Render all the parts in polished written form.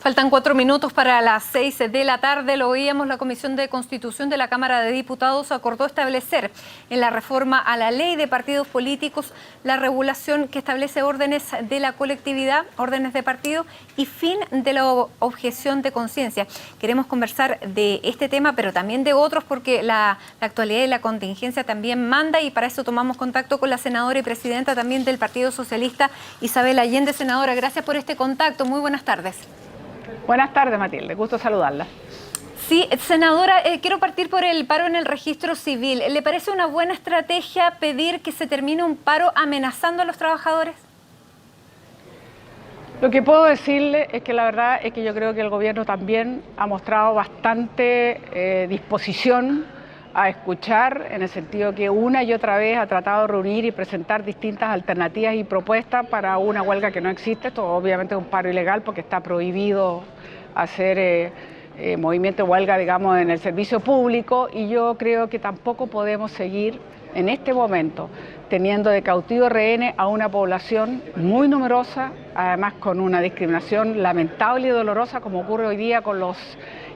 Faltan 4 minutos para las 6 de la tarde. Lo oíamos, la Comisión de Constitución de la Cámara de Diputados acordó establecer en la reforma a la Ley de Partidos Políticos la regulación que establece órdenes de la colectividad, órdenes de partido y fin de la objeción de conciencia. Queremos conversar de este tema, pero también de otros, porque la actualidad y la contingencia también manda, y para eso tomamos contacto con la senadora y presidenta también del Partido Socialista, Isabel Allende. Senadora, gracias por este contacto. Muy buenas tardes. Buenas tardes, Matilde. Gusto saludarla. Sí, senadora, quiero partir por el paro en el registro civil. ¿Le parece una buena estrategia pedir que se termine un paro amenazando a los trabajadores? Lo que puedo decirle es que la verdad es que yo creo que el gobierno también ha mostrado bastante disposición a escuchar, en el sentido que una y otra vez ha tratado de reunir y presentar distintas alternativas y propuestas para una huelga que no existe. Esto obviamente es un paro ilegal porque está prohibido hacer movimiento de huelga, digamos, en el servicio público, y yo creo que tampoco podemos seguir en este momento teniendo de cautivo rehenes a una población muy numerosa, además con una discriminación lamentable y dolorosa, como ocurre hoy día con los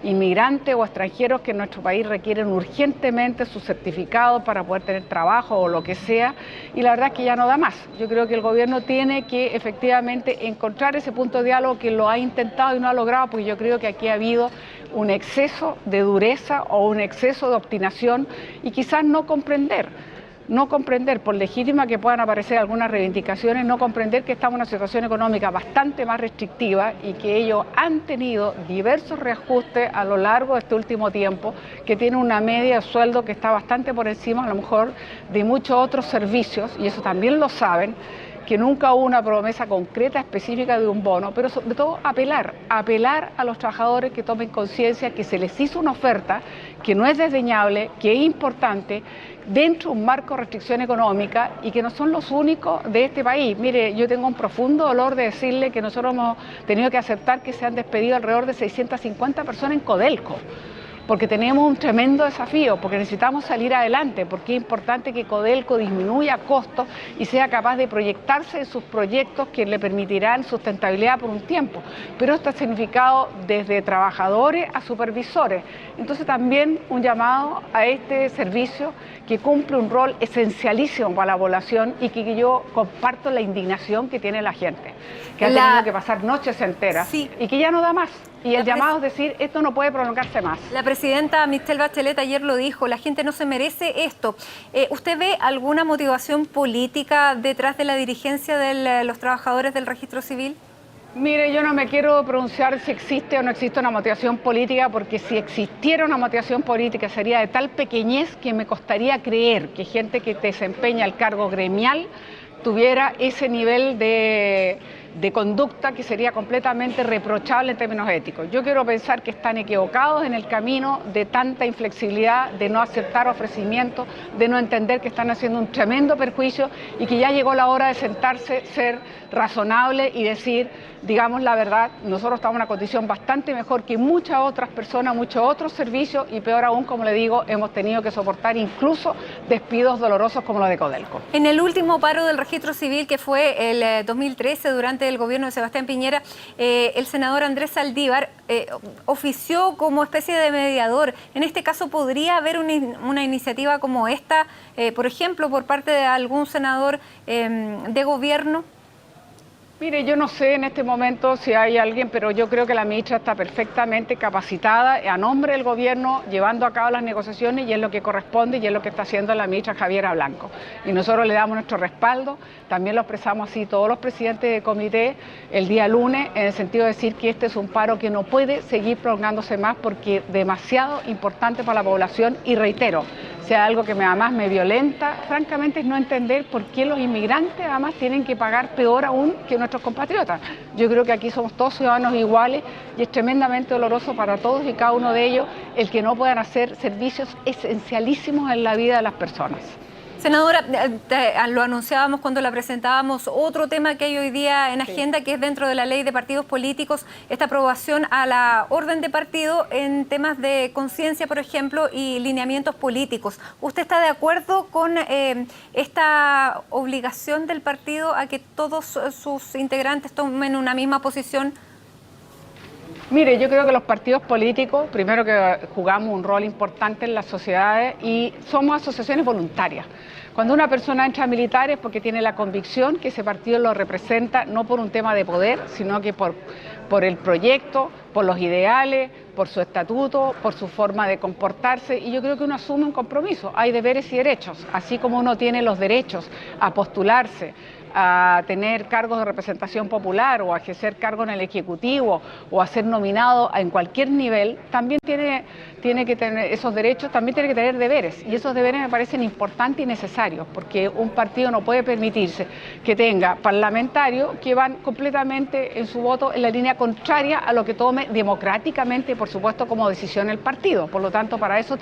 inmigrantes o extranjeros que en nuestro país requieren urgentemente su certificado para poder tener trabajo o lo que sea, y la verdad es que ya no da más. Yo creo que el gobierno tiene que efectivamente encontrar ese punto de diálogo, que lo ha intentado y no ha logrado, porque yo creo que aquí ha habido un exceso de dureza o un exceso de obstinación y quizás no comprender, por legítima que puedan aparecer algunas reivindicaciones, no comprender que estamos en una situación económica bastante más restrictiva y que ellos han tenido diversos reajustes a lo largo de este último tiempo, que tiene una media de sueldo que está bastante por encima a lo mejor de muchos otros servicios, y eso también lo saben, que nunca hubo una promesa concreta, específica de un bono, pero sobre todo apelar a los trabajadores que tomen conciencia que se les hizo una oferta que no es desdeñable, que es importante, dentro de un marco de restricción económica, y que no son los únicos de este país. Mire, yo tengo un profundo dolor de decirle que nosotros hemos tenido que aceptar que se han despedido alrededor de 650 personas en Codelco, porque tenemos un tremendo desafío, porque necesitamos salir adelante, porque es importante que Codelco disminuya costos y sea capaz de proyectarse en sus proyectos que le permitirán sustentabilidad por un tiempo. Pero esto ha significado desde trabajadores a supervisores. Entonces también un llamado a este servicio, que cumple un rol esencialísimo para la población, y que yo comparto la indignación que tiene la gente, que ha tenido que pasar noches enteras, sí, y que ya no da más. Y el llamado es decir, esto no puede prolongarse más. La presidenta Michelle Bachelet ayer lo dijo, la gente no se merece esto. ¿Usted ve alguna motivación política detrás de la dirigencia de los trabajadores del registro civil? Mire, yo no me quiero pronunciar si existe o no existe una motivación política, porque si existiera una motivación política sería de tal pequeñez que me costaría creer que gente que desempeña el cargo gremial tuviera ese nivel de conducta que sería completamente reprochable en términos éticos. Yo quiero pensar que están equivocados en el camino de tanta inflexibilidad, de no aceptar ofrecimientos, de no entender que están haciendo un tremendo perjuicio, y que ya llegó la hora de sentarse, ser razonable y decir, digamos la verdad, nosotros estamos en una condición bastante mejor que muchas otras personas, muchos otros servicios, y peor aún, como le digo, hemos tenido que soportar incluso despidos dolorosos como los de Codelco. En el último paro del registro civil, que fue el 2013, durante el gobierno de Sebastián Piñera, el senador Andrés Saldívar ofició como especie de mediador. En este caso, ¿podría haber una iniciativa como esta, por ejemplo, por parte de algún senador de gobierno? Mire, yo no sé en este momento si hay alguien, pero yo creo que la ministra está perfectamente capacitada a nombre del gobierno, llevando a cabo las negociaciones, y es lo que corresponde y es lo que está haciendo la ministra Javiera Blanco. Y nosotros le damos nuestro respaldo, también lo expresamos así todos los presidentes de comité el día lunes, en el sentido de decir que este es un paro que no puede seguir prolongándose más, porque es demasiado importante para la población, y reitero, sea algo que además me violenta, francamente, es no entender por qué los inmigrantes además tienen que pagar peor aún que nuestros compatriotas. Yo creo que aquí somos todos ciudadanos iguales, y es tremendamente doloroso para todos y cada uno de ellos el que no puedan hacer servicios esencialísimos en la vida de las personas. Senadora, lo anunciábamos cuando la presentábamos, otro tema que hay hoy día en agenda, que es dentro de la ley de partidos políticos, esta aprobación a la orden de partido en temas de conciencia, por ejemplo, y lineamientos políticos. ¿Usted está de acuerdo con esta obligación del partido a que todos sus integrantes tomen una misma posición? Mire, yo creo que los partidos políticos, primero que jugamos un rol importante en las sociedades y somos asociaciones voluntarias. Cuando una persona entra a militar es porque tiene la convicción que ese partido lo representa no por un tema de poder, sino que por el proyecto, por los ideales, por su estatuto, por su forma de comportarse, y yo creo que uno asume un compromiso. Hay deberes y derechos, así como uno tiene los derechos a postularse, a tener cargos de representación popular o a ejercer cargo en el Ejecutivo o a ser nominado en cualquier nivel, también tiene que tener esos derechos, también tiene que tener deberes, y esos deberes me parecen importantes y necesarios, porque un partido no puede permitirse que tenga parlamentarios que van completamente en su voto en la línea contraria a lo que tome democráticamente, por supuesto, como decisión el partido. Por lo tanto, para eso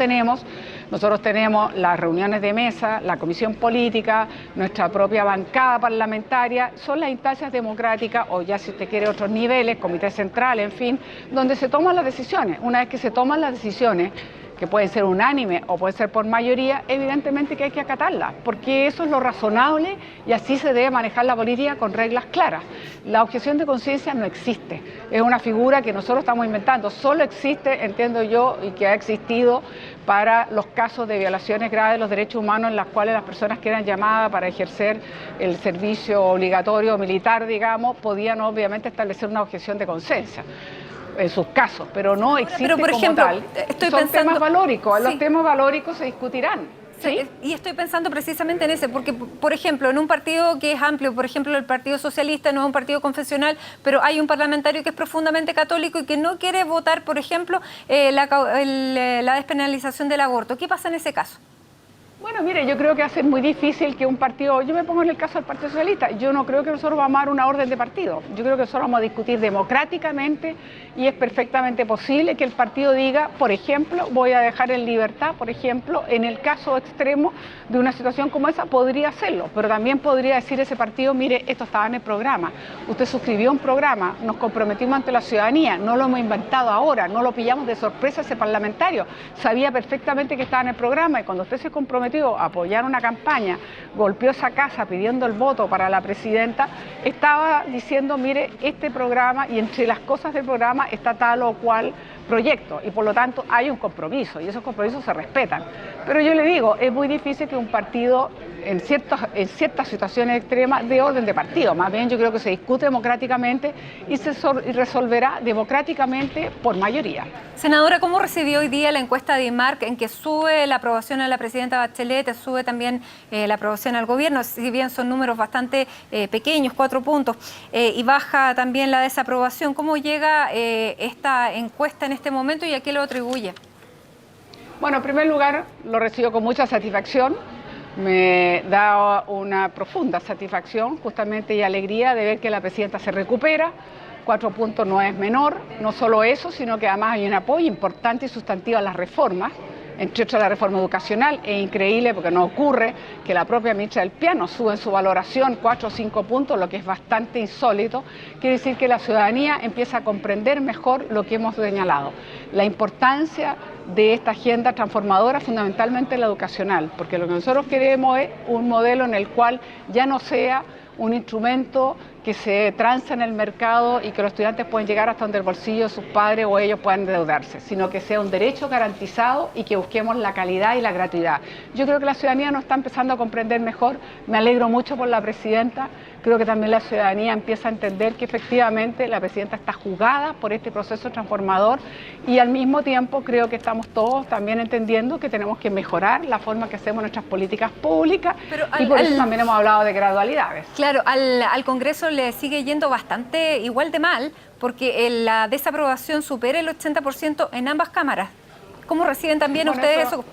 nosotros tenemos las reuniones de mesa, la comisión política, nuestra propia bancada parlamentaria, son las instancias democráticas, o ya si usted quiere otros niveles, comité central, en fin, donde se toman las decisiones. Una vez que se toman las decisiones, que pueden ser unánimes o pueden ser por mayoría, evidentemente que hay que acatarlas, porque eso es lo razonable y así se debe manejar la política con reglas claras. La objeción de conciencia no existe, es una figura que nosotros estamos inventando, solo existe, entiendo yo, y que ha existido para los casos de violaciones graves de los derechos humanos en las cuales las personas que eran llamadas para ejercer el servicio obligatorio militar, digamos, podían obviamente establecer una objeción de conciencia en sus casos, pero no existe. Pero, por ejemplo, como tal. Son temas valóricos, sí. Los temas valóricos se discutirán. ¿Sí? Y estoy pensando precisamente en ese, porque, por ejemplo, en un partido que es amplio, por ejemplo, el Partido Socialista no es un partido confesional, pero hay un parlamentario que es profundamente católico y que no quiere votar, por ejemplo, la despenalización del aborto. ¿Qué pasa en ese caso? Bueno, mire, yo creo que va a ser muy difícil que un partido, yo me pongo en el caso del Partido Socialista, yo no creo que nosotros vamos a dar una orden de partido, yo creo que nosotros vamos a discutir democráticamente y es perfectamente posible que el partido diga, por ejemplo, voy a dejar en libertad, por ejemplo, en el caso extremo de una situación como esa, podría hacerlo, pero también podría decir ese partido, mire, esto estaba en el programa, usted suscribió un programa, nos comprometimos ante la ciudadanía, no lo hemos inventado ahora, no lo pillamos de sorpresa ese parlamentario, sabía perfectamente que estaba en el programa y cuando usted se comprometió a apoyar una campaña, golpeó esa casa pidiendo el voto para la presidenta, estaba diciendo, mire, este programa y entre las cosas del programa está tal o cual proyecto y por lo tanto hay un compromiso y esos compromisos se respetan. Pero yo le digo, es muy difícil que un partido en ciertas situaciones extremas de orden de partido, más bien yo creo que se discute democráticamente y se resolverá democráticamente por mayoría. Senadora, ¿cómo recibió hoy día la encuesta de IMARC en que sube la aprobación a la presidenta Bachelet, sube también la aprobación al gobierno, si bien son números bastante pequeños, 4 puntos, y baja también la desaprobación? ¿Cómo llega esta encuesta en este momento y a qué lo atribuye? Bueno, en primer lugar, lo recibo con mucha satisfacción. Me da una profunda satisfacción justamente y alegría de ver que la presidenta se recupera. 4 puntos no es menor, no solo eso, sino que además hay un apoyo importante y sustantivo a las reformas, entre otras la reforma educacional. Es increíble porque no ocurre que la propia ministra del Piano sube en su valoración 4 o 5 puntos, lo que es bastante insólito. Quiere decir que la ciudadanía empieza a comprender mejor lo que hemos señalado, la importancia de esta agenda transformadora, fundamentalmente la educacional, porque lo que nosotros queremos es un modelo en el cual ya no sea un instrumento que se transa en el mercado y que los estudiantes pueden llegar hasta donde el bolsillo de sus padres o ellos puedan endeudarse, sino que sea un derecho garantizado y que busquemos la calidad y la gratuidad. Yo creo que la ciudadanía nos está empezando a comprender mejor, me alegro mucho por la presidenta, creo que también la ciudadanía empieza a entender que efectivamente la presidenta está jugada por este proceso transformador y al mismo tiempo creo que estamos todos también entendiendo que tenemos que mejorar la forma que hacemos nuestras políticas públicas y por eso también hemos hablado de gradualidades. Claro, al Congreso le sigue yendo bastante igual de mal porque la desaprobación supera el 80% en ambas cámaras. ¿Cómo reciben también ustedes eso?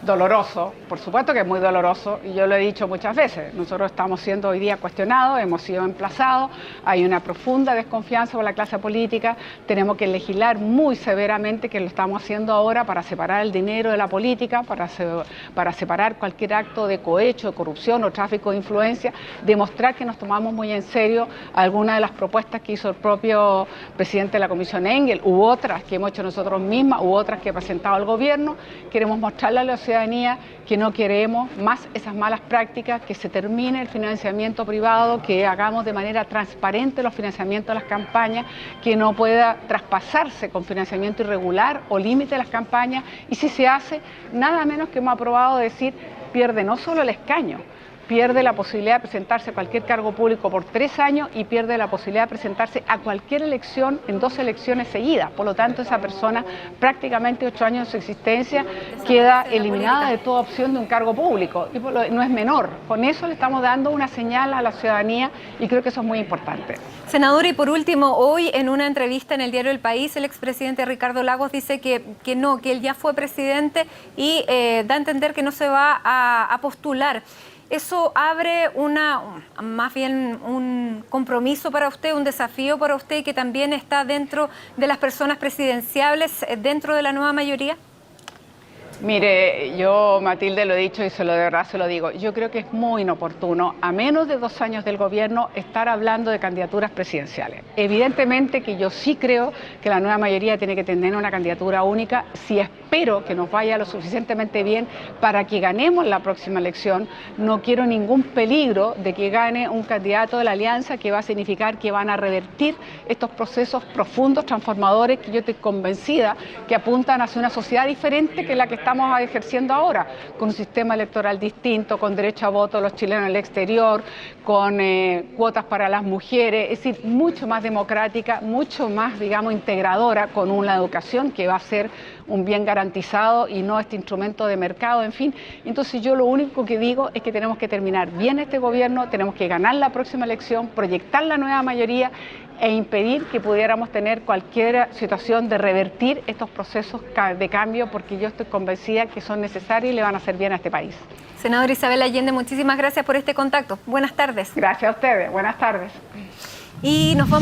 Doloroso, por supuesto que es muy doloroso y yo lo he dicho muchas veces, nosotros estamos siendo hoy día cuestionados, hemos sido emplazados, hay una profunda desconfianza por la clase política, tenemos que legislar muy severamente, que lo estamos haciendo ahora para separar el dinero de la política, para separar cualquier acto de cohecho, de corrupción o tráfico de influencia, demostrar que nos tomamos muy en serio algunas de las propuestas que hizo el propio presidente de la Comisión Engel, u otras que hemos hecho nosotros mismas, u otras que ha presentado el gobierno, queremos mostrarle a la sociedad ciudadanía que no queremos más esas malas prácticas, que se termine el financiamiento privado, que hagamos de manera transparente los financiamientos de las campañas, que no pueda traspasarse con financiamiento irregular o límite de las campañas, y si se hace, nada menos que hemos aprobado decir, pierde no solo el escaño, pierde la posibilidad de presentarse a cualquier cargo público por 3 años y pierde la posibilidad de presentarse a cualquier elección en 2 elecciones seguidas. Por lo tanto, esa persona, prácticamente 8 años de su existencia, queda eliminada de toda opción de un cargo público. Y no es menor. Con eso le estamos dando una señal a la ciudadanía y creo que eso es muy importante. Senadora, y por último, hoy en una entrevista en el diario El País, el expresidente Ricardo Lagos dice que él ya fue presidente y da a entender que no se va a postular. ¿Eso abre más bien un compromiso para usted, un desafío para usted que también está dentro de las personas presidenciables, dentro de la nueva mayoría? Mire, yo, Matilde, lo he dicho y de verdad se lo digo, yo creo que es muy inoportuno, a menos de 2 años del gobierno, estar hablando de candidaturas presidenciales. Evidentemente que yo sí creo que la nueva mayoría tiene que tener una candidatura única, si espero que nos vaya lo suficientemente bien para que ganemos la próxima elección. No quiero ningún peligro de que gane un candidato de la alianza que va a significar que van a revertir estos procesos profundos, transformadores, que yo estoy convencida que apuntan hacia una sociedad diferente que la que estamos ejerciendo ahora, con un sistema electoral distinto, con derecho a voto a los chilenos en el exterior, con cuotas para las mujeres, es decir, mucho más democrática, mucho más, digamos, integradora, con una educación que va a ser un bien garantizado y no este instrumento de mercado, en fin. Entonces yo lo único que digo es que tenemos que terminar bien este gobierno, tenemos que ganar la próxima elección, proyectar la nueva mayoría e impedir que pudiéramos tener cualquier situación de revertir estos procesos de cambio, porque yo estoy convencida que son necesarios y le van a hacer bien a este país. Senadora Isabel Allende, muchísimas gracias por este contacto. Buenas tardes. Gracias a ustedes. Buenas tardes. Y nos vamos